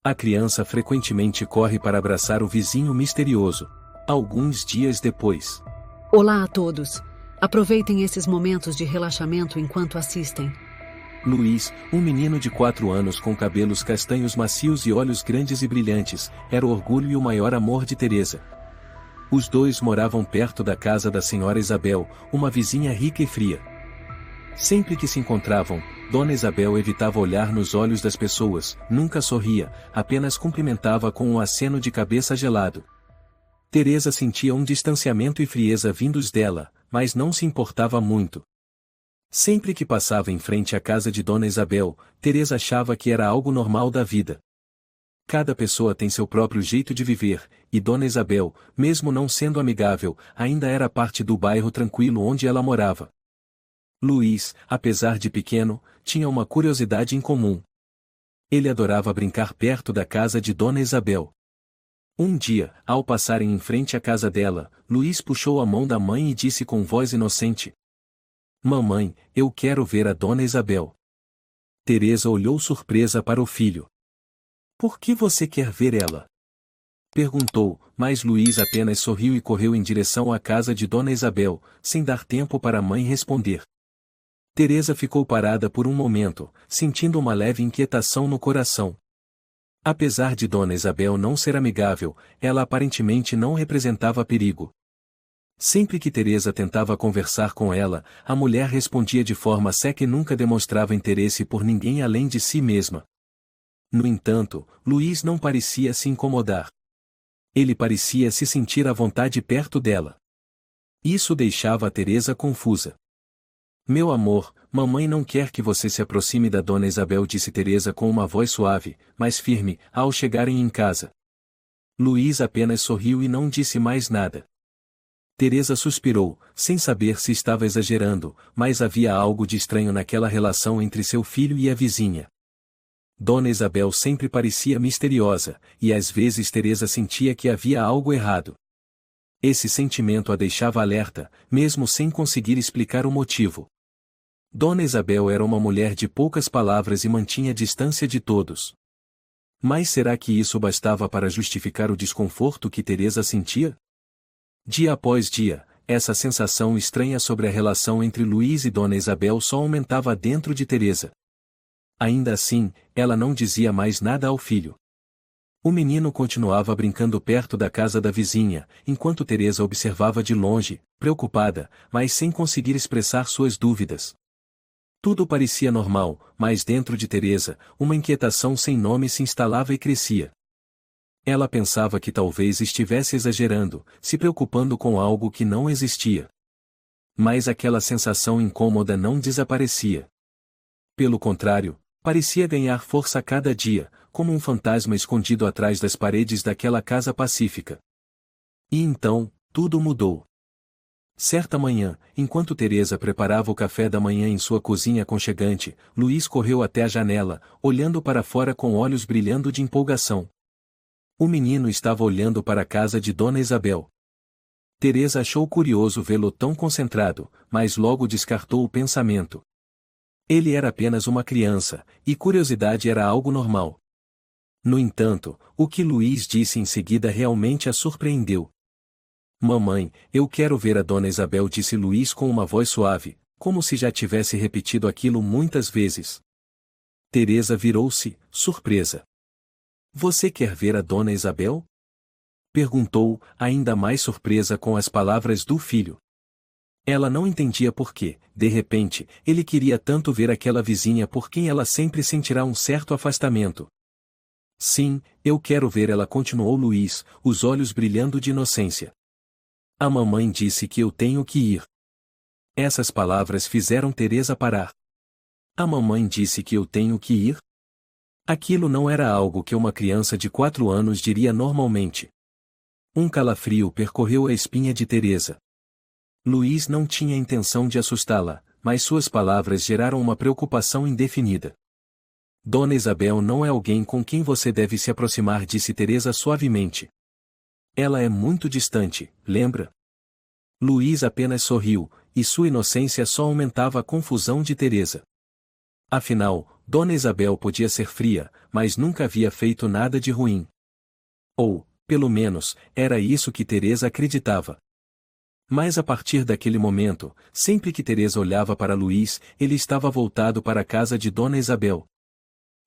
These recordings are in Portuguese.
A criança frequentemente corre para abraçar o vizinho misterioso. Alguns dias depois. Olá a todos. Aproveitem esses momentos de relaxamento enquanto assistem. Luiz, um menino de 4 anos com cabelos castanhos macios e olhos grandes e brilhantes, era o orgulho e o maior amor de Teresa. Os dois moravam perto da casa da senhora Isabel, uma vizinha rica e fria. Sempre que se encontravam, Dona Isabel evitava olhar nos olhos das pessoas, nunca sorria, apenas cumprimentava com um aceno de cabeça gelado. Teresa sentia um distanciamento e frieza vindos dela, mas não se importava muito. Sempre que passava em frente à casa de Dona Isabel, Teresa achava que era algo normal da vida. Cada pessoa tem seu próprio jeito de viver, e Dona Isabel, mesmo não sendo amigável, ainda era parte do bairro tranquilo onde ela morava. Luiz, apesar de pequeno, tinha uma curiosidade em comum. Ele adorava brincar perto da casa de Dona Isabel. Um dia, ao passarem em frente à casa dela, Luiz puxou a mão da mãe e disse com voz inocente: "Mamãe, eu quero ver a Dona Isabel." Teresa olhou surpresa para o filho. "Por que você quer ver ela?" perguntou, mas Luiz apenas sorriu e correu em direção à casa de Dona Isabel, sem dar tempo para a mãe responder. Teresa ficou parada por um momento, sentindo uma leve inquietação no coração. Apesar de Dona Isabel não ser amigável, ela aparentemente não representava perigo. Sempre que Teresa tentava conversar com ela, a mulher respondia de forma seca e nunca demonstrava interesse por ninguém além de si mesma. No entanto, Luiz não parecia se incomodar. Ele parecia se sentir à vontade perto dela. Isso deixava a Teresa confusa. "Meu amor, mamãe não quer que você se aproxime da Dona Isabel", disse Teresa com uma voz suave, mas firme, ao chegarem em casa. Luiz apenas sorriu e não disse mais nada. Teresa suspirou, sem saber se estava exagerando, mas havia algo de estranho naquela relação entre seu filho e a vizinha. Dona Isabel sempre parecia misteriosa, e às vezes Teresa sentia que havia algo errado. Esse sentimento a deixava alerta, mesmo sem conseguir explicar o motivo. Dona Isabel era uma mulher de poucas palavras e mantinha distância de todos. Mas será que isso bastava para justificar o desconforto que Teresa sentia? Dia após dia, essa sensação estranha sobre a relação entre Luiz e Dona Isabel só aumentava dentro de Teresa. Ainda assim, ela não dizia mais nada ao filho. O menino continuava brincando perto da casa da vizinha, enquanto Teresa observava de longe, preocupada, mas sem conseguir expressar suas dúvidas. Tudo parecia normal, mas dentro de Teresa, uma inquietação sem nome se instalava e crescia. Ela pensava que talvez estivesse exagerando, se preocupando com algo que não existia. Mas aquela sensação incômoda não desaparecia. Pelo contrário, parecia ganhar força a cada dia, como um fantasma escondido atrás das paredes daquela casa pacífica. E então, tudo mudou. Certa manhã, enquanto Teresa preparava o café da manhã em sua cozinha aconchegante, Luiz correu até a janela, olhando para fora com olhos brilhando de empolgação. O menino estava olhando para a casa de Dona Isabel. Teresa achou curioso vê-lo tão concentrado, mas logo descartou o pensamento. Ele era apenas uma criança, e curiosidade era algo normal. No entanto, o que Luiz disse em seguida realmente a surpreendeu. "Mamãe, eu quero ver a Dona Isabel", disse Luiz com uma voz suave, como se já tivesse repetido aquilo muitas vezes. Teresa virou-se, surpresa. "Você quer ver a Dona Isabel?" perguntou, ainda mais surpresa com as palavras do filho. Ela não entendia por que, de repente, ele queria tanto ver aquela vizinha por quem ela sempre sentirá um certo afastamento. "Sim, eu quero ver ela", continuou Luiz, os olhos brilhando de inocência. "A mamãe disse que eu tenho que ir." Essas palavras fizeram Teresa parar. "A mamãe disse que eu tenho que ir?" Aquilo não era algo que uma criança de 4 anos diria normalmente. Um calafrio percorreu a espinha de Teresa. Luiz não tinha intenção de assustá-la, mas suas palavras geraram uma preocupação indefinida. "Dona Isabel não é alguém com quem você deve se aproximar", disse Teresa suavemente. "Ela é muito distante, lembra?" Luiz apenas sorriu, e sua inocência só aumentava a confusão de Teresa. Afinal, Dona Isabel podia ser fria, mas nunca havia feito nada de ruim. Ou, pelo menos, era isso que Teresa acreditava. Mas a partir daquele momento, sempre que Teresa olhava para Luís, ele estava voltado para a casa de Dona Isabel.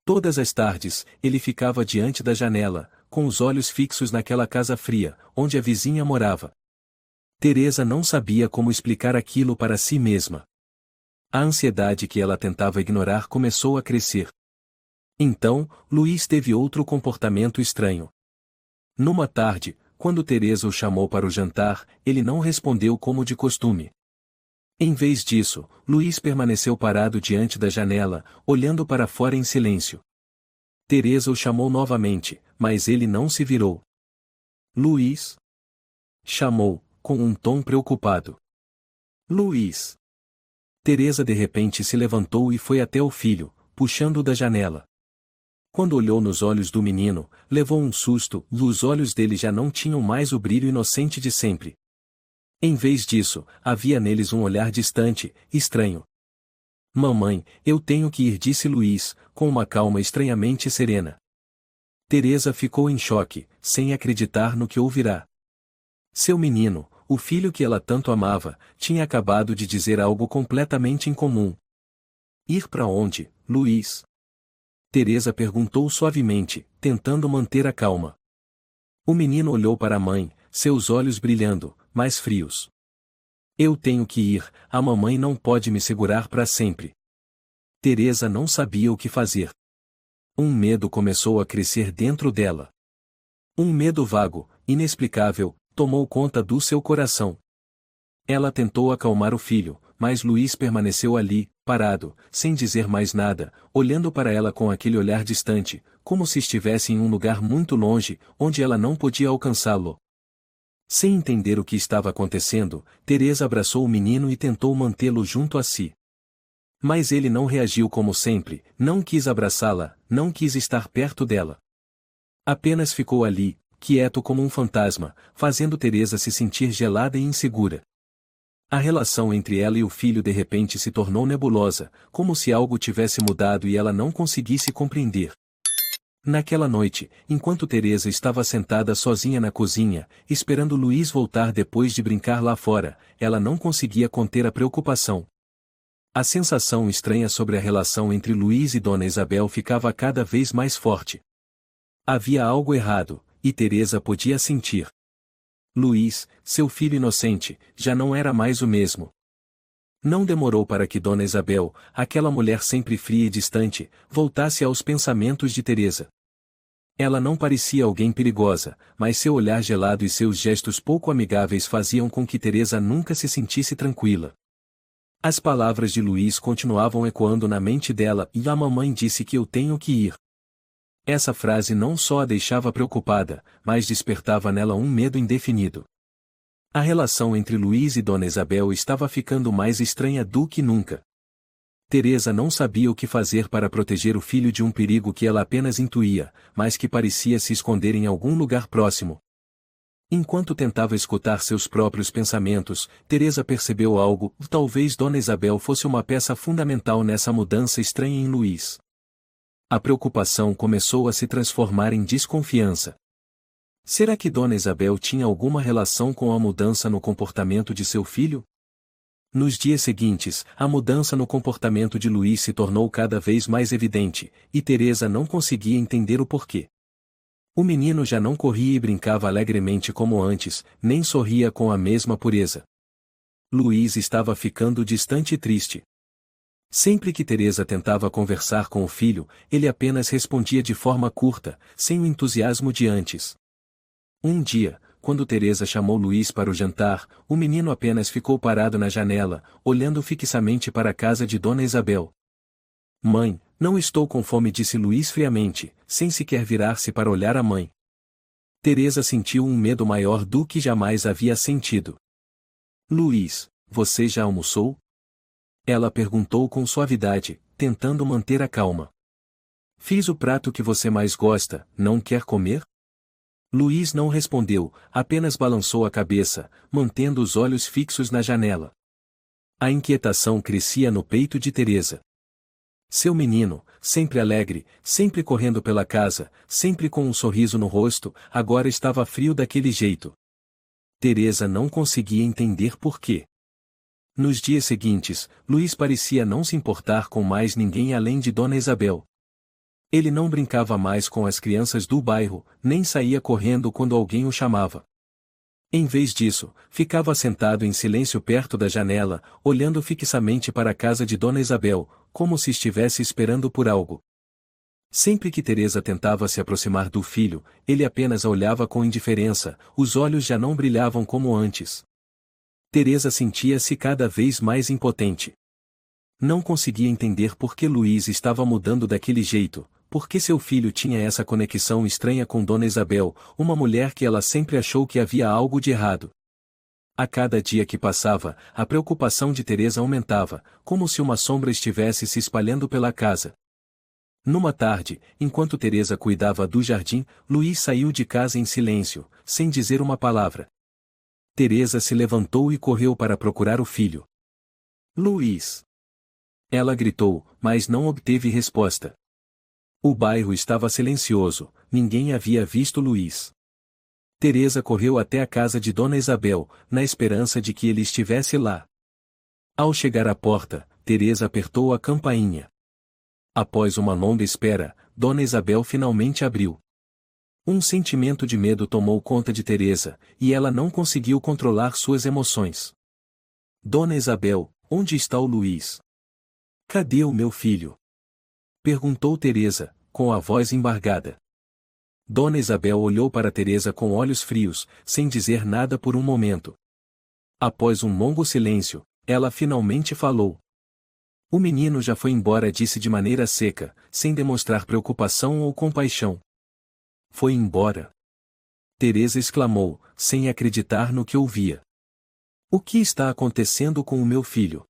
Todas as tardes, ele ficava diante da janela, com os olhos fixos naquela casa fria, onde a vizinha morava. Teresa não sabia como explicar aquilo para si mesma. A ansiedade que ela tentava ignorar começou a crescer. Então, Luís teve outro comportamento estranho. Numa tarde, quando Teresa o chamou para o jantar, ele não respondeu como de costume. Em vez disso, Luís permaneceu parado diante da janela, olhando para fora em silêncio. Teresa o chamou novamente, mas ele não se virou. Luís? Chamou, com um tom preocupado. Luís. Teresa de repente se levantou e foi até o filho, puxando-o da janela. Quando olhou nos olhos do menino, levou um susto, e os olhos dele já não tinham mais o brilho inocente de sempre. Em vez disso, havia neles um olhar distante, estranho. Mamãe, eu tenho que ir, disse Luís, com uma calma estranhamente serena. Teresa ficou em choque, sem acreditar no que ouvirá. Seu menino, o filho que ela tanto amava, tinha acabado de dizer algo completamente incomum. Ir para onde, Luís? Teresa perguntou suavemente, tentando manter a calma. O menino olhou para a mãe, seus olhos brilhando, mais frios. Eu tenho que ir, a mamãe não pode me segurar para sempre. Teresa não sabia o que fazer. Um medo começou a crescer dentro dela. Um medo vago, inexplicável, tomou conta do seu coração. Ela tentou acalmar o filho, mas Luís permaneceu ali, parado, sem dizer mais nada, olhando para ela com aquele olhar distante, como se estivesse em um lugar muito longe, onde ela não podia alcançá-lo. Sem entender o que estava acontecendo, Teresa abraçou o menino e tentou mantê-lo junto a si. Mas ele não reagiu como sempre, não quis abraçá-la, não quis estar perto dela. Apenas ficou ali, quieto como um fantasma, fazendo Teresa se sentir gelada e insegura. A relação entre ela e o filho de repente se tornou nebulosa, como se algo tivesse mudado e ela não conseguisse compreender. Naquela noite, enquanto Teresa estava sentada sozinha na cozinha, esperando Luís voltar depois de brincar lá fora, ela não conseguia conter a preocupação. A sensação estranha sobre a relação entre Luís e Dona Isabel ficava cada vez mais forte. Havia algo errado, e Teresa podia sentir. Luís, seu filho inocente, já não era mais o mesmo. Não demorou para que Dona Isabel, aquela mulher sempre fria e distante, voltasse aos pensamentos de Teresa. Ela não parecia alguém perigosa, mas seu olhar gelado e seus gestos pouco amigáveis faziam com que Teresa nunca se sentisse tranquila. As palavras de Luís continuavam ecoando na mente dela, e a mamãe disse que eu tenho que ir. Essa frase não só a deixava preocupada, mas despertava nela um medo indefinido. A relação entre Luís e Dona Isabel estava ficando mais estranha do que nunca. Teresa não sabia o que fazer para proteger o filho de um perigo que ela apenas intuía, mas que parecia se esconder em algum lugar próximo. Enquanto tentava escutar seus próprios pensamentos, Teresa percebeu algo, talvez Dona Isabel fosse uma peça fundamental nessa mudança estranha em Luís. A preocupação começou a se transformar em desconfiança. Será que Dona Isabel tinha alguma relação com a mudança no comportamento de seu filho? Nos dias seguintes, a mudança no comportamento de Luís se tornou cada vez mais evidente, e Teresa não conseguia entender o porquê. O menino já não corria e brincava alegremente como antes, nem sorria com a mesma pureza. Luís estava ficando distante e triste. Sempre que Teresa tentava conversar com o filho, ele apenas respondia de forma curta, sem o entusiasmo de antes. Um dia, quando Teresa chamou Luís para o jantar, o menino apenas ficou parado na janela, olhando fixamente para a casa de Dona Isabel. Mãe, não estou com fome, disse Luís friamente, sem sequer virar-se para olhar a mãe. Teresa sentiu um medo maior do que jamais havia sentido. Luís, você já almoçou? Ela perguntou com suavidade, tentando manter a calma. Fiz o prato que você mais gosta, não quer comer? Luís não respondeu, apenas balançou a cabeça, mantendo os olhos fixos na janela. A inquietação crescia no peito de Teresa. Seu menino, sempre alegre, sempre correndo pela casa, sempre com um sorriso no rosto, agora estava frio daquele jeito. Teresa não conseguia entender por quê. Nos dias seguintes, Luiz parecia não se importar com mais ninguém além de Dona Isabel. Ele não brincava mais com as crianças do bairro, nem saía correndo quando alguém o chamava. Em vez disso, ficava sentado em silêncio perto da janela, olhando fixamente para a casa de Dona Isabel, como se estivesse esperando por algo. Sempre que Teresa tentava se aproximar do filho, ele apenas a olhava com indiferença, os olhos já não brilhavam como antes. Teresa sentia-se cada vez mais impotente. Não conseguia entender por que Luiz estava mudando daquele jeito, por que seu filho tinha essa conexão estranha com Dona Isabel, uma mulher que ela sempre achou que havia algo de errado. A cada dia que passava, a preocupação de Teresa aumentava, como se uma sombra estivesse se espalhando pela casa. Numa tarde, enquanto Teresa cuidava do jardim, Luiz saiu de casa em silêncio, sem dizer uma palavra. Teresa se levantou e correu para procurar o filho. Luiz! Ela gritou, mas não obteve resposta. O bairro estava silencioso, ninguém havia visto Luiz. Teresa correu até a casa de Dona Isabel, na esperança de que ele estivesse lá. Ao chegar à porta, Teresa apertou a campainha. Após uma longa espera, Dona Isabel finalmente abriu. Um sentimento de medo tomou conta de Teresa, e ela não conseguiu controlar suas emoções. Dona Isabel, onde está o Luiz? Cadê o meu filho? Perguntou Teresa, com a voz embargada. Dona Isabel olhou para Teresa com olhos frios, sem dizer nada por um momento. Após um longo silêncio, ela finalmente falou. O menino já foi embora, disse de maneira seca, sem demonstrar preocupação ou compaixão. Foi embora? Teresa exclamou, sem acreditar no que ouvia. O que está acontecendo com o meu filho?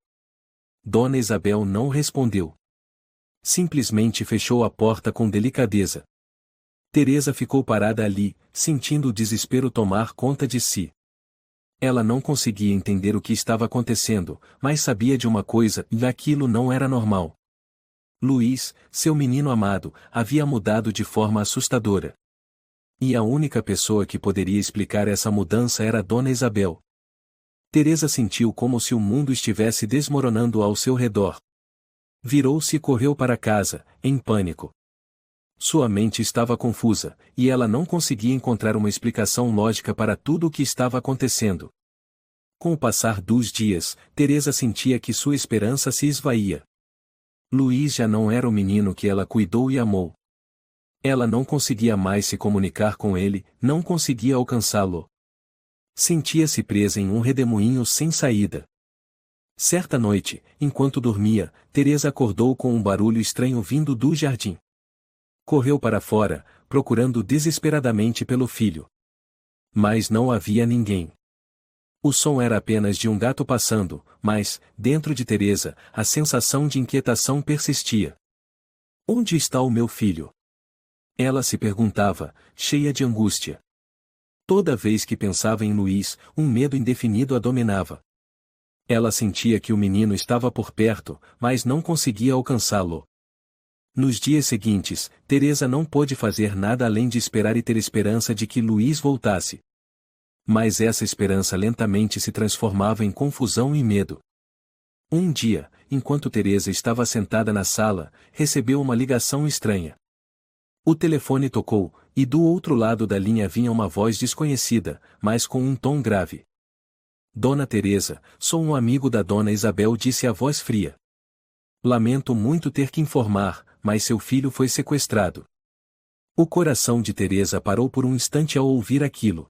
Dona Isabel não respondeu. Simplesmente fechou a porta com delicadeza. Teresa ficou parada ali, sentindo o desespero tomar conta de si. Ela não conseguia entender o que estava acontecendo, mas sabia de uma coisa, e aquilo não era normal. Luiz, seu menino amado, havia mudado de forma assustadora. E a única pessoa que poderia explicar essa mudança era Dona Isabel. Teresa sentiu como se o mundo estivesse desmoronando ao seu redor. Virou-se e correu para casa, em pânico. Sua mente estava confusa, e ela não conseguia encontrar uma explicação lógica para tudo o que estava acontecendo. Com o passar dos dias, Teresa sentia que sua esperança se esvaía. Luiz já não era o menino que ela cuidou e amou. Ela não conseguia mais se comunicar com ele, não conseguia alcançá-lo. Sentia-se presa em um redemoinho sem saída. Certa noite, enquanto dormia, Teresa acordou com um barulho estranho vindo do jardim. Correu para fora, procurando desesperadamente pelo filho. Mas não havia ninguém. O som era apenas de um gato passando, mas, dentro de Teresa, a sensação de inquietação persistia. Onde está o meu filho? Ela se perguntava, cheia de angústia. Toda vez que pensava em Luiz, um medo indefinido a dominava. Ela sentia que o menino estava por perto, mas não conseguia alcançá-lo. Nos dias seguintes, Teresa não pôde fazer nada além de esperar e ter esperança de que Luiz voltasse. Mas essa esperança lentamente se transformava em confusão e medo. Um dia, enquanto Teresa estava sentada na sala, recebeu uma ligação estranha. O telefone tocou, e do outro lado da linha vinha uma voz desconhecida, mas com um tom grave. Dona Teresa, sou um amigo da Dona Isabel, disse a voz fria. Lamento muito ter que informar, mas seu filho foi sequestrado. O coração de Teresa parou por um instante ao ouvir aquilo.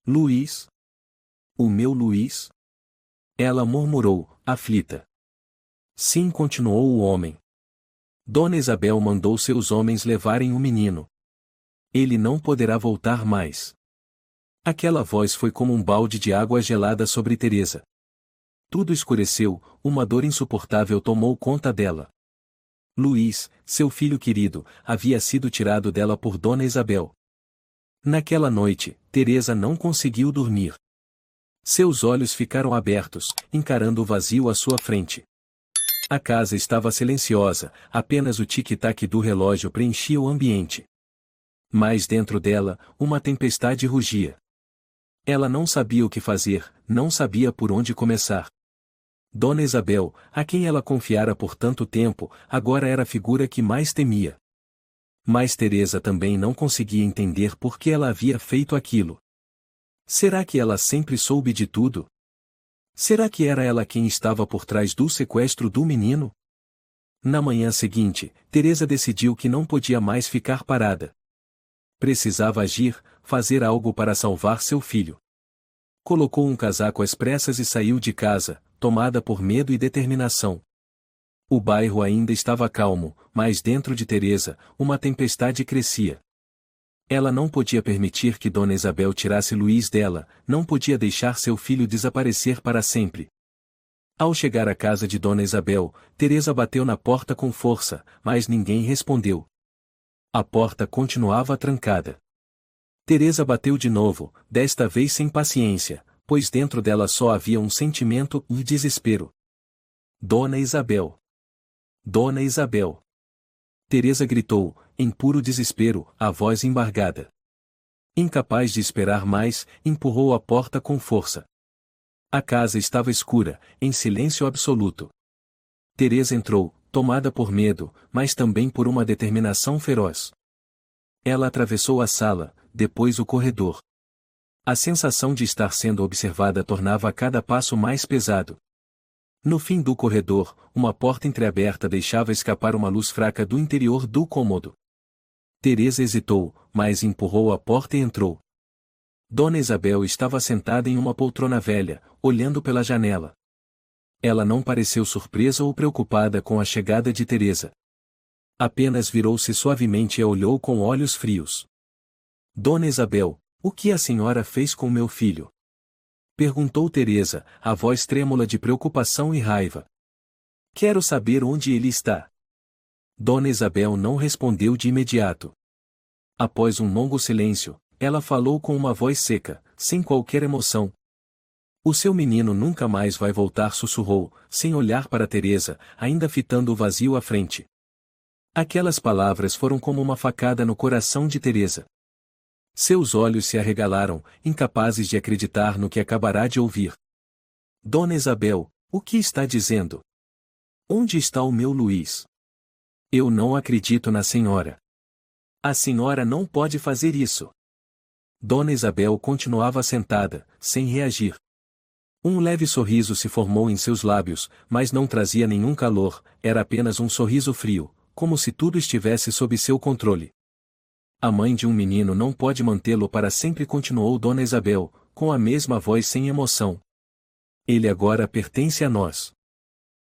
Luiz? O meu Luiz? Ela murmurou, aflita. Sim, continuou o homem. Dona Isabel mandou seus homens levarem o menino. Ele não poderá voltar mais. Aquela voz foi como um balde de água gelada sobre Teresa. Tudo escureceu, uma dor insuportável tomou conta dela. Luiz, seu filho querido, havia sido tirado dela por Dona Isabel. Naquela noite, Teresa não conseguiu dormir. Seus olhos ficaram abertos, encarando o vazio à sua frente. A casa estava silenciosa, apenas o tic-tac do relógio preenchia o ambiente. Mas dentro dela, uma tempestade rugia. Ela não sabia o que fazer, não sabia por onde começar. Dona Isabel, a quem ela confiara por tanto tempo, agora era a figura que mais temia. Mas Teresa também não conseguia entender por que ela havia feito aquilo. Será que ela sempre soube de tudo? Será que era ela quem estava por trás do sequestro do menino? Na manhã seguinte, Teresa decidiu que não podia mais ficar parada. Precisava agir, fazer algo para salvar seu filho. Colocou um casaco às pressas e saiu de casa, tomada por medo e determinação. O bairro ainda estava calmo, mas dentro de Teresa, uma tempestade crescia. Ela não podia permitir que Dona Isabel tirasse Luís dela, não podia deixar seu filho desaparecer para sempre. Ao chegar à casa de Dona Isabel, Teresa bateu na porta com força, mas ninguém respondeu. A porta continuava trancada. Teresa bateu de novo, desta vez sem paciência, pois dentro dela só havia um sentimento e desespero. Dona Isabel! Dona Isabel! Teresa gritou, em puro desespero, a voz embargada. Incapaz de esperar mais, empurrou a porta com força. A casa estava escura, em silêncio absoluto. Teresa entrou, tomada por medo, mas também por uma determinação feroz. Ela atravessou a sala, depois o corredor. A sensação de estar sendo observada tornava cada passo mais pesado. No fim do corredor, uma porta entreaberta deixava escapar uma luz fraca do interior do cômodo. Teresa hesitou, mas empurrou a porta e entrou. Dona Isabel estava sentada em uma poltrona velha, olhando pela janela. Ela não pareceu surpresa ou preocupada com a chegada de Teresa. Apenas virou-se suavemente e a olhou com olhos frios. Dona Isabel, o que a senhora fez com meu filho? Perguntou Teresa, a voz trêmula de preocupação e raiva. Quero saber onde ele está. Dona Isabel não respondeu de imediato. Após um longo silêncio, ela falou com uma voz seca, sem qualquer emoção. O seu menino nunca mais vai voltar, sussurrou, sem olhar para Teresa, ainda fitando o vazio à frente. Aquelas palavras foram como uma facada no coração de Teresa. Seus olhos se arregalaram, incapazes de acreditar no que acabará de ouvir. Dona Isabel, o que está dizendo? Onde está o meu Luís? Eu não acredito na senhora. A senhora não pode fazer isso. Dona Isabel continuava sentada, sem reagir. Um leve sorriso se formou em seus lábios, mas não trazia nenhum calor, era apenas um sorriso frio, como se tudo estivesse sob seu controle. A mãe de um menino não pode mantê-lo para sempre, continuou Dona Isabel, com a mesma voz sem emoção. Ele agora pertence a nós.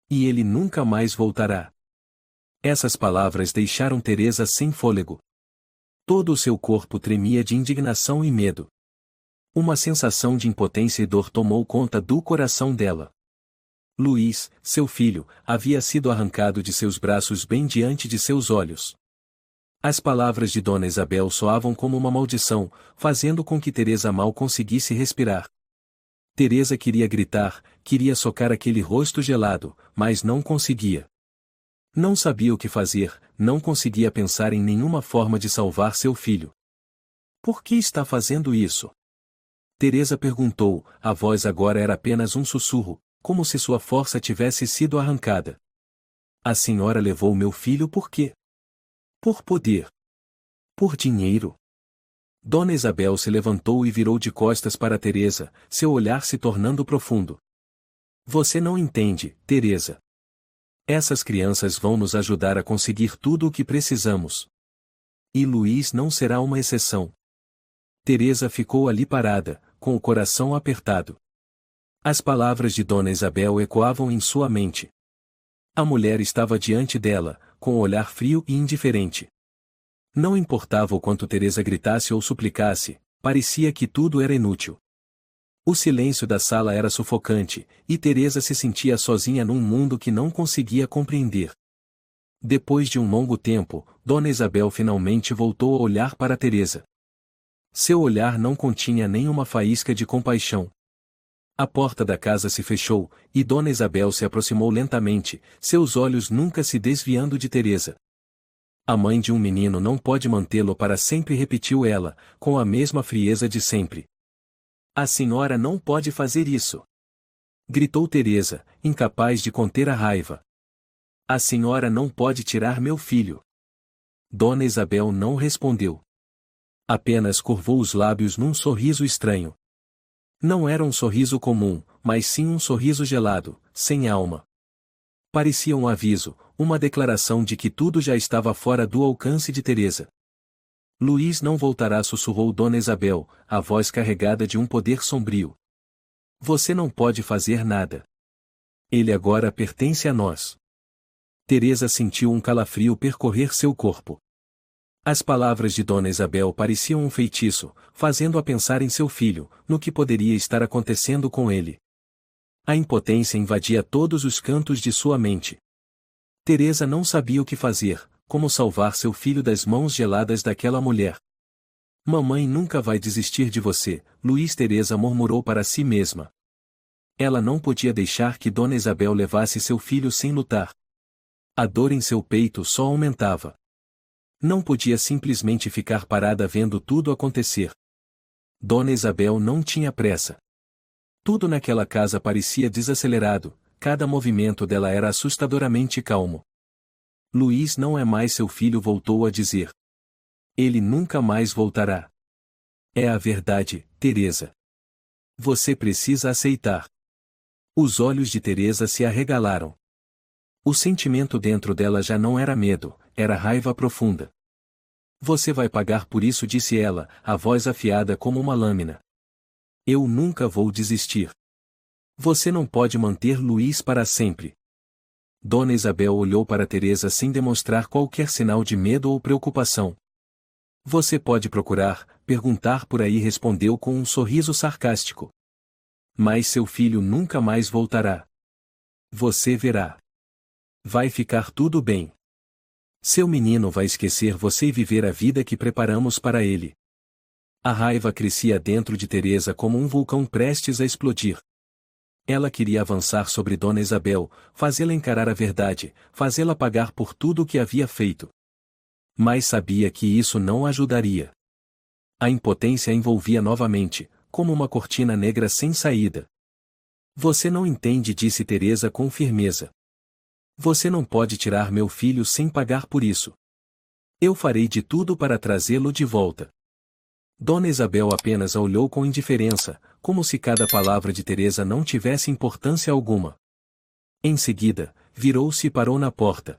E ele nunca mais voltará. Essas palavras deixaram Teresa sem fôlego. Todo o seu corpo tremia de indignação e medo. Uma sensação de impotência e dor tomou conta do coração dela. Luís, seu filho, havia sido arrancado de seus braços bem diante de seus olhos. As palavras de Dona Isabel soavam como uma maldição, fazendo com que Teresa mal conseguisse respirar. Teresa queria gritar, queria socar aquele rosto gelado, mas não conseguia. Não sabia o que fazer, não conseguia pensar em nenhuma forma de salvar seu filho. Por que está fazendo isso? Teresa perguntou, a voz agora era apenas um sussurro, como se sua força tivesse sido arrancada. A senhora levou meu filho por quê? Por poder. Por dinheiro. Dona Isabel se levantou e virou de costas para Teresa, seu olhar se tornando profundo. Você não entende, Teresa. Essas crianças vão nos ajudar a conseguir tudo o que precisamos. E Luís não será uma exceção. Teresa ficou ali parada, com o coração apertado. As palavras de Dona Isabel ecoavam em sua mente. A mulher estava diante dela, com o olhar frio e indiferente. Não importava o quanto Teresa gritasse ou suplicasse, parecia que tudo era inútil. O silêncio da sala era sufocante, e Teresa se sentia sozinha num mundo que não conseguia compreender. Depois de um longo tempo, Dona Isabel finalmente voltou a olhar para Teresa. Seu olhar não continha nem uma faísca de compaixão. A porta da casa se fechou, e Dona Isabel se aproximou lentamente, seus olhos nunca se desviando de Teresa. A mãe de um menino não pode mantê-lo para sempre, repetiu ela, com a mesma frieza de sempre. A senhora não pode fazer isso! Gritou Teresa, incapaz de conter a raiva. A senhora não pode tirar meu filho. Dona Isabel não respondeu. Apenas curvou os lábios num sorriso estranho. Não era um sorriso comum, mas sim um sorriso gelado, sem alma. Parecia um aviso, uma declaração de que tudo já estava fora do alcance de Teresa. Luiz não voltará, sussurrou Dona Isabel, a voz carregada de um poder sombrio. Você não pode fazer nada. Ele agora pertence a nós. Teresa sentiu um calafrio percorrer seu corpo. As palavras de Dona Isabel pareciam um feitiço, fazendo-a pensar em seu filho, no que poderia estar acontecendo com ele. A impotência invadia todos os cantos de sua mente. Teresa não sabia o que fazer, como salvar seu filho das mãos geladas daquela mulher. Mamãe nunca vai desistir de você, Luiz. Teresa murmurou para si mesma. Ela não podia deixar que Dona Isabel levasse seu filho sem lutar. A dor em seu peito só aumentava. Não podia simplesmente ficar parada vendo tudo acontecer. Dona Isabel não tinha pressa. Tudo naquela casa parecia desacelerado, cada movimento dela era assustadoramente calmo. Luiz não é mais seu filho, voltou a dizer. Ele nunca mais voltará. É a verdade, Teresa. Você precisa aceitar. Os olhos de Teresa se arregalaram. O sentimento dentro dela já não era medo, era raiva profunda. Você vai pagar por isso, disse ela, a voz afiada como uma lâmina. Eu nunca vou desistir. Você não pode manter Luiz para sempre. Dona Isabel olhou para Teresa sem demonstrar qualquer sinal de medo ou preocupação. Você pode procurar, perguntar por aí, respondeu com um sorriso sarcástico. Mas seu filho nunca mais voltará. Você verá. Vai ficar tudo bem. Seu menino vai esquecer você e viver a vida que preparamos para ele. A raiva crescia dentro de Teresa como um vulcão prestes a explodir. Ela queria avançar sobre Dona Isabel, fazê-la encarar a verdade, fazê-la pagar por tudo o que havia feito. Mas sabia que isso não ajudaria. A impotência a envolvia novamente, como uma cortina negra sem saída. Você não entende, disse Teresa com firmeza. Você não pode tirar meu filho sem pagar por isso. Eu farei de tudo para trazê-lo de volta. Dona Isabel apenas a olhou com indiferença, como se cada palavra de Teresa não tivesse importância alguma. Em seguida, virou-se e parou na porta.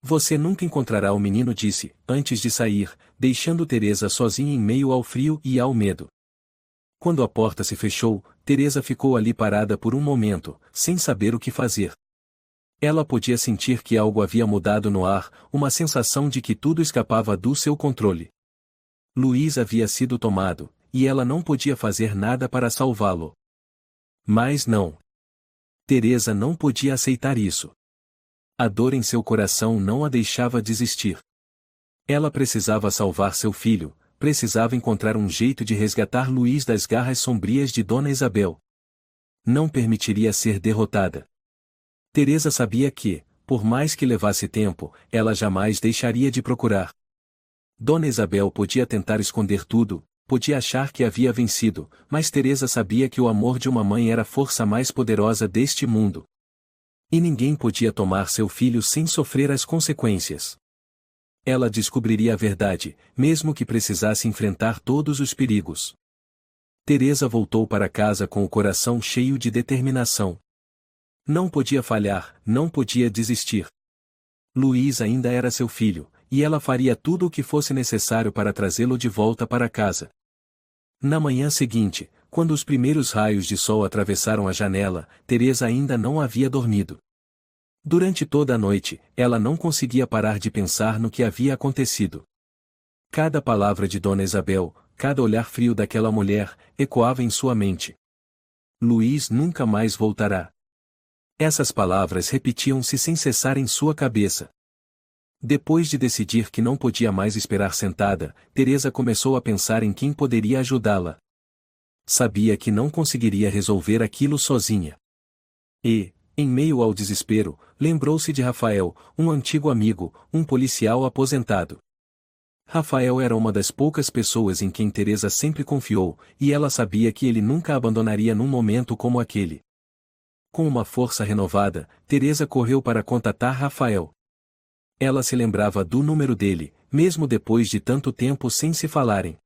Você nunca encontrará o menino, disse, antes de sair, deixando Teresa sozinha em meio ao frio e ao medo. Quando a porta se fechou, Teresa ficou ali parada por um momento, sem saber o que fazer. Ela podia sentir que algo havia mudado no ar, uma sensação de que tudo escapava do seu controle. Luiz havia sido tomado, e ela não podia fazer nada para salvá-lo. Mas não. Teresa não podia aceitar isso. A dor em seu coração não a deixava desistir. Ela precisava salvar seu filho, precisava encontrar um jeito de resgatar Luiz das garras sombrias de Dona Isabel. Não permitiria ser derrotada. Teresa sabia que, por mais que levasse tempo, ela jamais deixaria de procurar. Dona Isabel podia tentar esconder tudo, podia achar que havia vencido, mas Teresa sabia que o amor de uma mãe era a força mais poderosa deste mundo. E ninguém podia tomar seu filho sem sofrer as consequências. Ela descobriria a verdade, mesmo que precisasse enfrentar todos os perigos. Teresa voltou para casa com o coração cheio de determinação. Não podia falhar, não podia desistir. Luiz ainda era seu filho, e ela faria tudo o que fosse necessário para trazê-lo de volta para casa. Na manhã seguinte, quando os primeiros raios de sol atravessaram a janela, Teresa ainda não havia dormido. Durante toda a noite, ela não conseguia parar de pensar no que havia acontecido. Cada palavra de Dona Isabel, cada olhar frio daquela mulher, ecoava em sua mente. Luiz nunca mais voltará. Essas palavras repetiam-se sem cessar em sua cabeça. Depois de decidir que não podia mais esperar sentada, Teresa começou a pensar em quem poderia ajudá-la. Sabia que não conseguiria resolver aquilo sozinha. E, em meio ao desespero, lembrou-se de Rafael, um antigo amigo, um policial aposentado. Rafael era uma das poucas pessoas em quem Teresa sempre confiou, e ela sabia que ele nunca a abandonaria num momento como aquele. Com uma força renovada, Teresa correu para contatar Rafael. Ela se lembrava do número dele, mesmo depois de tanto tempo sem se falarem.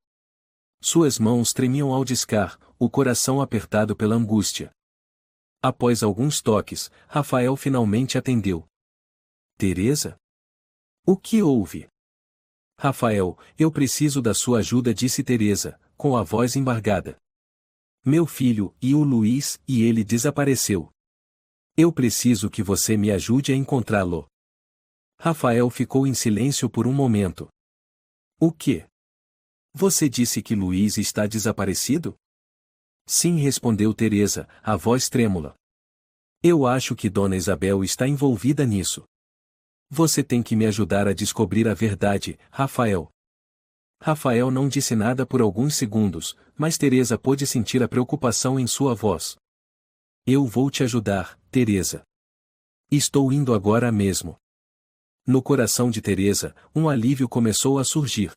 Suas mãos tremiam ao discar, o coração apertado pela angústia. Após alguns toques, Rafael finalmente atendeu. Teresa? O que houve? Rafael, eu preciso da sua ajuda, disse Teresa, com a voz embargada. Meu filho, e o Luiz, e ele desapareceu. Eu preciso que você me ajude a encontrá-lo. Rafael ficou em silêncio por um momento. O quê? Você disse que Luiz está desaparecido? Sim, respondeu Teresa, a voz trêmula. Eu acho que Dona Isabel está envolvida nisso. Você tem que me ajudar a descobrir a verdade, Rafael. Rafael não disse nada por alguns segundos, mas Teresa pôde sentir a preocupação em sua voz. Eu vou te ajudar, Teresa. Estou indo agora mesmo. No coração de Teresa, um alívio começou a surgir.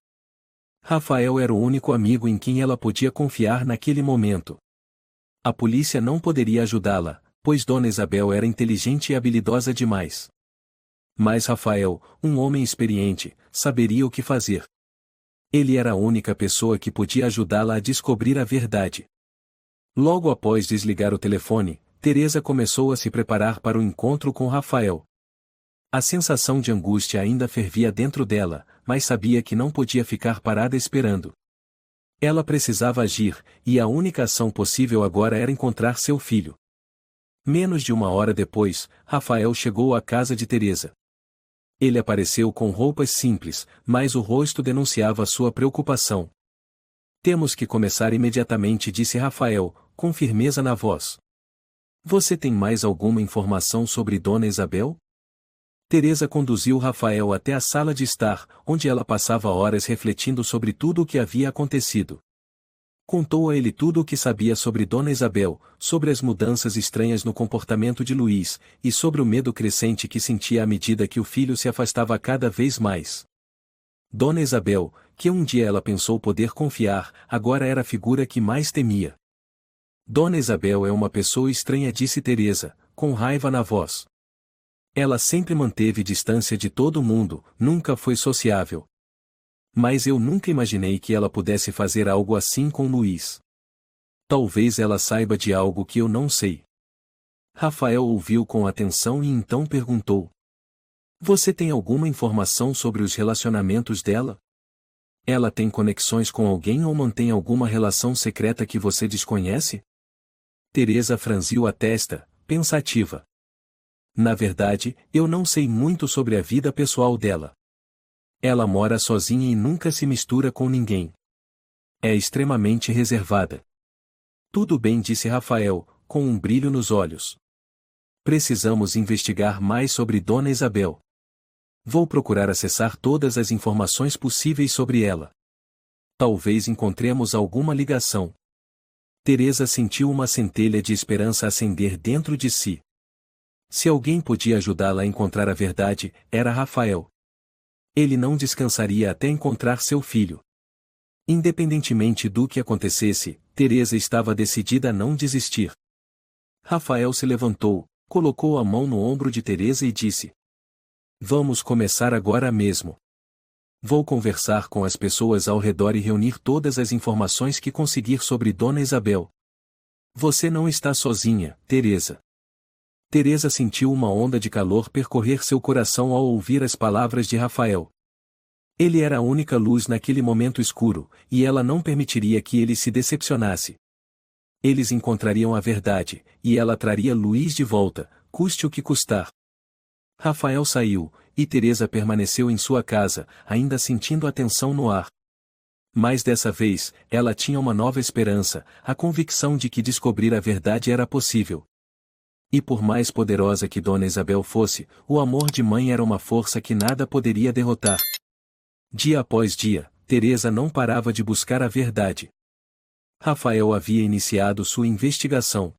Rafael era o único amigo em quem ela podia confiar naquele momento. A polícia não poderia ajudá-la, pois Dona Isabel era inteligente e habilidosa demais. Mas Rafael, um homem experiente, saberia o que fazer. Ele era a única pessoa que podia ajudá-la a descobrir a verdade. Logo após desligar o telefone, Teresa começou a se preparar para o encontro com Rafael. A sensação de angústia ainda fervia dentro dela, mas sabia que não podia ficar parada esperando. Ela precisava agir, e a única ação possível agora era encontrar seu filho. Menos de uma hora depois, Rafael chegou à casa de Teresa. Ele apareceu com roupas simples, mas o rosto denunciava sua preocupação. Temos que começar imediatamente, disse Rafael, com firmeza na voz. Você tem mais alguma informação sobre Dona Isabel? Teresa conduziu Rafael até a sala de estar, onde ela passava horas refletindo sobre tudo o que havia acontecido. Contou a ele tudo o que sabia sobre Dona Isabel, sobre as mudanças estranhas no comportamento de Luiz, e sobre o medo crescente que sentia à medida que o filho se afastava cada vez mais. Dona Isabel, que um dia ela pensou poder confiar, agora era a figura que mais temia. Dona Isabel é uma pessoa estranha, disse Teresa, com raiva na voz. Ela sempre manteve distância de todo mundo, nunca foi sociável. Mas eu nunca imaginei que ela pudesse fazer algo assim com Luiz. Talvez ela saiba de algo que eu não sei. Rafael ouviu com atenção e então perguntou. Você tem alguma informação sobre os relacionamentos dela? Ela tem conexões com alguém ou mantém alguma relação secreta que você desconhece? Teresa franziu a testa, pensativa. Na verdade, eu não sei muito sobre a vida pessoal dela. Ela mora sozinha e nunca se mistura com ninguém. É extremamente reservada. Tudo bem, disse Rafael, com um brilho nos olhos. Precisamos investigar mais sobre Dona Isabel. Vou procurar acessar todas as informações possíveis sobre ela. Talvez encontremos alguma ligação. Teresa sentiu uma centelha de esperança acender dentro de si. Se alguém podia ajudá-la a encontrar a verdade, era Rafael. Ele não descansaria até encontrar seu filho. Independentemente do que acontecesse, Teresa estava decidida a não desistir. Rafael se levantou, colocou a mão no ombro de Teresa e disse: Vamos começar agora mesmo. Vou conversar com as pessoas ao redor e reunir todas as informações que conseguir sobre Dona Isabel. Você não está sozinha, Teresa. Teresa sentiu uma onda de calor percorrer seu coração ao ouvir as palavras de Rafael. Ele era a única luz naquele momento escuro, e ela não permitiria que ele se decepcionasse. Eles encontrariam a verdade, e ela traria Luiz de volta, custe o que custar. Rafael saiu, e Teresa permaneceu em sua casa, ainda sentindo a tensão no ar. Mas dessa vez, ela tinha uma nova esperança, a convicção de que descobrir a verdade era possível. E por mais poderosa que Dona Isabel fosse, o amor de mãe era uma força que nada poderia derrotar. Dia após dia, Teresa não parava de buscar a verdade. Rafael havia iniciado sua investigação.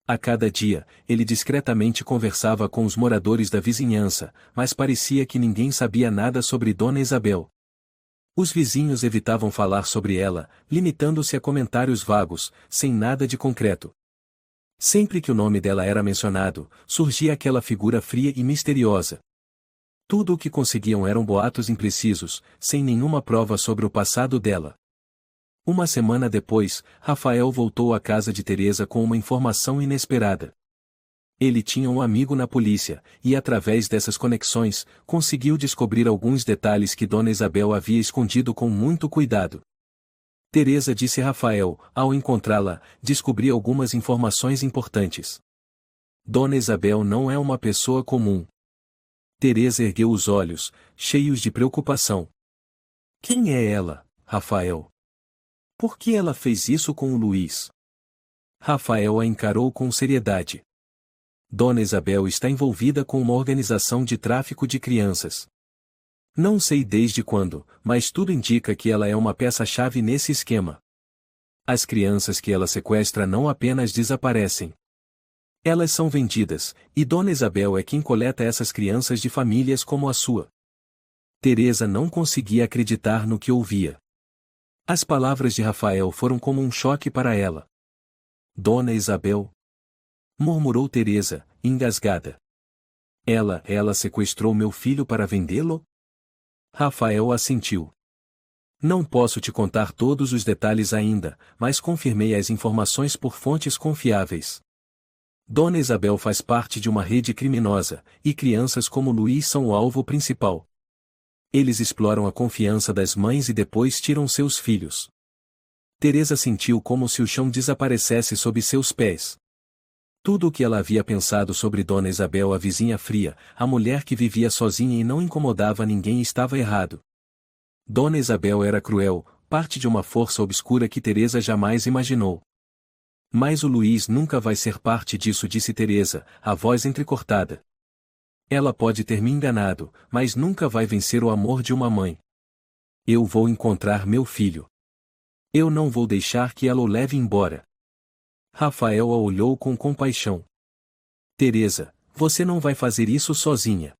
A cada dia, ele discretamente conversava com os moradores da vizinhança, mas parecia que ninguém sabia nada sobre Dona Isabel. Os vizinhos evitavam falar sobre ela, limitando-se a comentários vagos, sem nada de concreto. Sempre que o nome dela era mencionado, surgia aquela figura fria e misteriosa. Tudo o que conseguiam eram boatos imprecisos, sem nenhuma prova sobre o passado dela. Uma semana depois, Rafael voltou à casa de Teresa com uma informação inesperada. Ele tinha um amigo na polícia, e através dessas conexões, conseguiu descobrir alguns detalhes que Dona Isabel havia escondido com muito cuidado. Teresa disse a Rafael, ao encontrá-la, descobri algumas informações importantes. Dona Isabel não é uma pessoa comum. Teresa ergueu os olhos, cheios de preocupação. Quem é ela, Rafael? Por que ela fez isso com o Luiz? Rafael a encarou com seriedade. Dona Isabel está envolvida com uma organização de tráfico de crianças. Não sei desde quando, mas tudo indica que ela é uma peça-chave nesse esquema. As crianças que ela sequestra não apenas desaparecem. Elas são vendidas, e Dona Isabel é quem coleta essas crianças de famílias como a sua. Teresa não conseguia acreditar no que ouvia. As palavras de Rafael foram como um choque para ela. Dona Isabel? Murmurou Teresa, engasgada. Ela sequestrou meu filho para vendê-lo? Rafael assentiu. Não posso te contar todos os detalhes ainda, mas confirmei as informações por fontes confiáveis. Dona Isabel faz parte de uma rede criminosa, e crianças como Luiz são o alvo principal. Eles exploram a confiança das mães e depois tiram seus filhos. Teresa sentiu como se o chão desaparecesse sob seus pés. Tudo o que ela havia pensado sobre Dona Isabel, a vizinha fria, a mulher que vivia sozinha e não incomodava ninguém, estava errado. Dona Isabel era cruel, parte de uma força obscura que Teresa jamais imaginou. Mas o Luiz nunca vai ser parte disso, disse Teresa, a voz entrecortada. Ela pode ter me enganado, mas nunca vai vencer o amor de uma mãe. Eu vou encontrar meu filho. Eu não vou deixar que ela o leve embora. Rafael a olhou com compaixão. Teresa, você não vai fazer isso sozinha.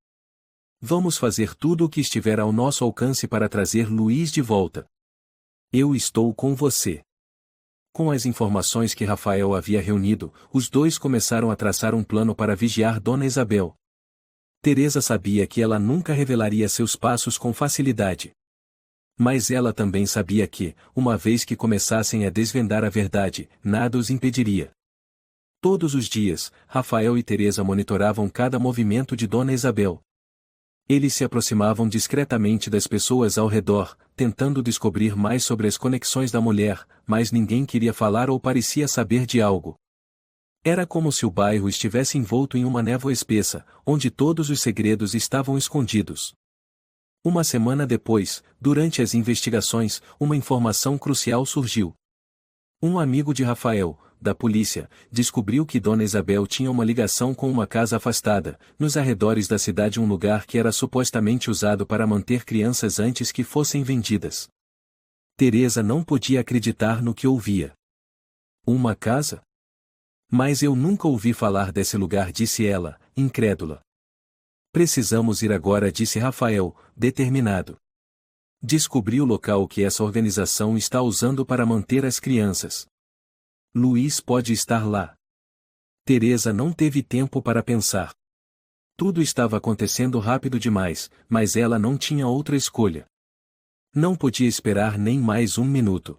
Vamos fazer tudo o que estiver ao nosso alcance para trazer Luiz de volta. Eu estou com você. Com as informações que Rafael havia reunido, os dois começaram a traçar um plano para vigiar Dona Isabel. Teresa sabia que ela nunca revelaria seus passos com facilidade. Mas ela também sabia que, uma vez que começassem a desvendar a verdade, nada os impediria. Todos os dias, Rafael e Teresa monitoravam cada movimento de Dona Isabel. Eles se aproximavam discretamente das pessoas ao redor, tentando descobrir mais sobre as conexões da mulher, mas ninguém queria falar ou parecia saber de algo. Era como se o bairro estivesse envolto em uma névoa espessa, onde todos os segredos estavam escondidos. Uma semana depois, durante as investigações, uma informação crucial surgiu. Um amigo de Rafael, da polícia, descobriu que Dona Isabel tinha uma ligação com uma casa afastada, nos arredores da cidade, um lugar que era supostamente usado para manter crianças antes que fossem vendidas. Teresa não podia acreditar no que ouvia. Uma casa? Mas eu nunca ouvi falar desse lugar, disse ela, incrédula. Precisamos ir agora, disse Rafael, determinado. Descobri o local que essa organização está usando para manter as crianças. Luiz pode estar lá. Teresa não teve tempo para pensar. Tudo estava acontecendo rápido demais, mas ela não tinha outra escolha. Não podia esperar nem mais um minuto.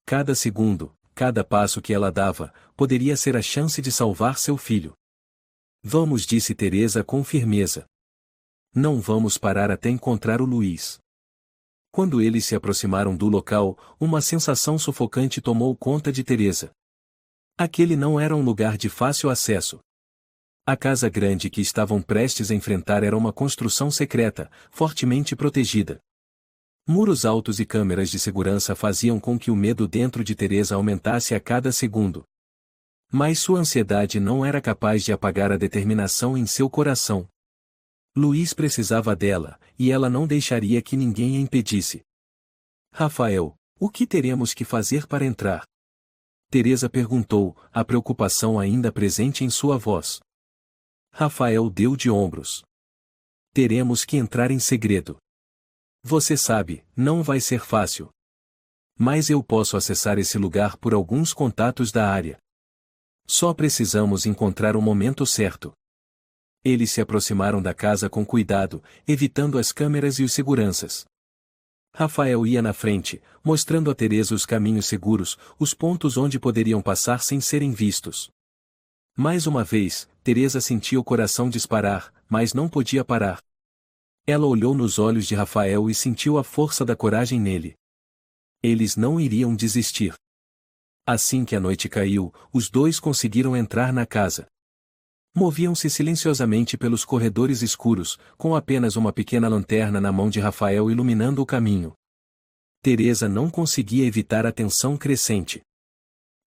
Cada segundo, cada passo que ela dava, poderia ser a chance de salvar seu filho. Vamos, disse Teresa com firmeza. Não vamos parar até encontrar o Luiz. Quando eles se aproximaram do local, uma sensação sufocante tomou conta de Teresa. Aquele não era um lugar de fácil acesso. A casa grande que estavam prestes a enfrentar era uma construção secreta, fortemente protegida. Muros altos e câmeras de segurança faziam com que o medo dentro de Teresa aumentasse a cada segundo. Mas sua ansiedade não era capaz de apagar a determinação em seu coração. Luiz precisava dela, e ela não deixaria que ninguém a impedisse. Rafael, O que teremos que fazer para entrar? Teresa perguntou, a preocupação ainda presente em sua voz. Rafael deu de ombros. Teremos que entrar em segredo. Você sabe, não vai ser fácil. Mas eu posso acessar esse lugar por alguns contatos da área. Só precisamos encontrar o momento certo. Eles se aproximaram da casa com cuidado, evitando as câmeras e os seguranças. Rafael ia na frente, mostrando a Teresa os caminhos seguros, os pontos onde poderiam passar sem serem vistos. Mais uma vez, Teresa sentia o coração disparar, mas não podia parar. Ela olhou nos olhos de Rafael e sentiu a força da coragem nele. Eles não iriam desistir. Assim que a noite caiu, os dois conseguiram entrar na casa. Moviam-se silenciosamente pelos corredores escuros, com apenas uma pequena lanterna na mão de Rafael iluminando o caminho. Teresa não conseguia evitar a tensão crescente.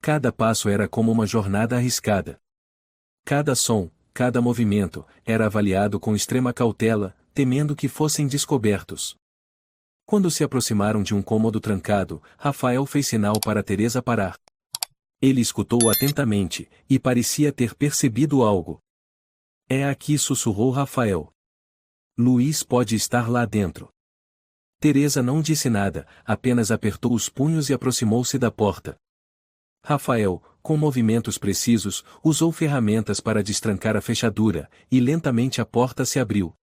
Cada passo era como uma jornada arriscada. Cada som, cada movimento, era avaliado com extrema cautela, temendo que fossem descobertos. Quando se aproximaram de um cômodo trancado, Rafael fez sinal para Teresa parar. Ele escutou atentamente, e parecia ter percebido algo. É aqui, sussurrou Rafael. Luiz pode estar lá dentro. Teresa não disse nada, apenas apertou os punhos e aproximou-se da porta. Rafael, com movimentos precisos, usou ferramentas para destrancar a fechadura, e lentamente a porta se abriu.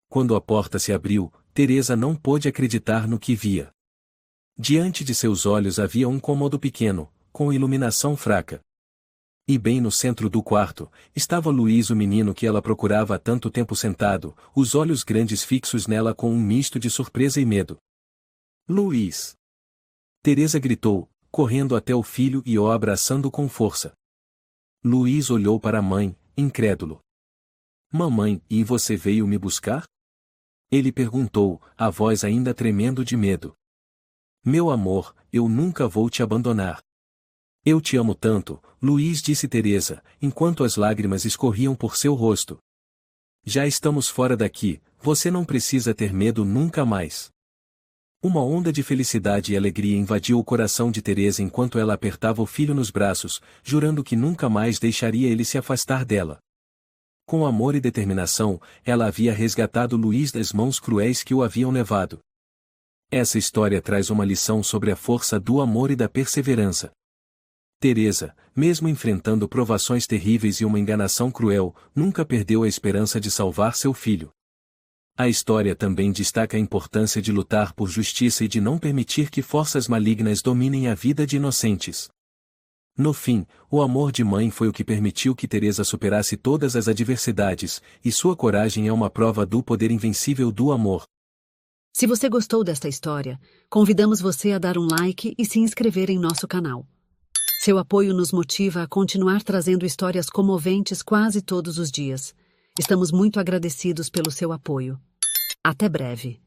Quando a porta se abriu, Teresa não pôde acreditar no que via. Diante de seus olhos havia um cômodo pequeno, com iluminação fraca. E bem no centro do quarto, estava Luiz, o menino que ela procurava há tanto tempo sentado, os olhos grandes fixos nela com um misto de surpresa e medo. Luiz! Teresa gritou, correndo até o filho e o abraçando com força. Luiz olhou para a mãe, incrédulo. Mamãe, e você veio me buscar? Ele perguntou, a voz ainda tremendo de medo. Meu amor, eu nunca vou te abandonar. Eu te amo tanto, Luiz, disse Teresa, enquanto as lágrimas escorriam por seu rosto. Já estamos fora daqui, você não precisa ter medo nunca mais. Uma onda de felicidade e alegria invadiu o coração de Teresa enquanto ela apertava o filho nos braços, jurando que nunca mais deixaria ele se afastar dela. Com amor e determinação, ela havia resgatado Luiz das mãos cruéis que o haviam levado. Essa história traz uma lição sobre a força do amor e da perseverança. Teresa, mesmo enfrentando provações terríveis e uma enganação cruel, nunca perdeu a esperança de salvar seu filho. A história também destaca a importância de lutar por justiça e de não permitir que forças malignas dominem a vida de inocentes. No fim, o amor de mãe foi o que permitiu que Teresa superasse todas as adversidades, e sua coragem é uma prova do poder invencível do amor. Se você gostou desta história, convidamos você a dar um like e se inscrever em nosso canal. Seu apoio nos motiva a continuar trazendo histórias comoventes quase todos os dias. Estamos muito agradecidos pelo seu apoio. Até breve.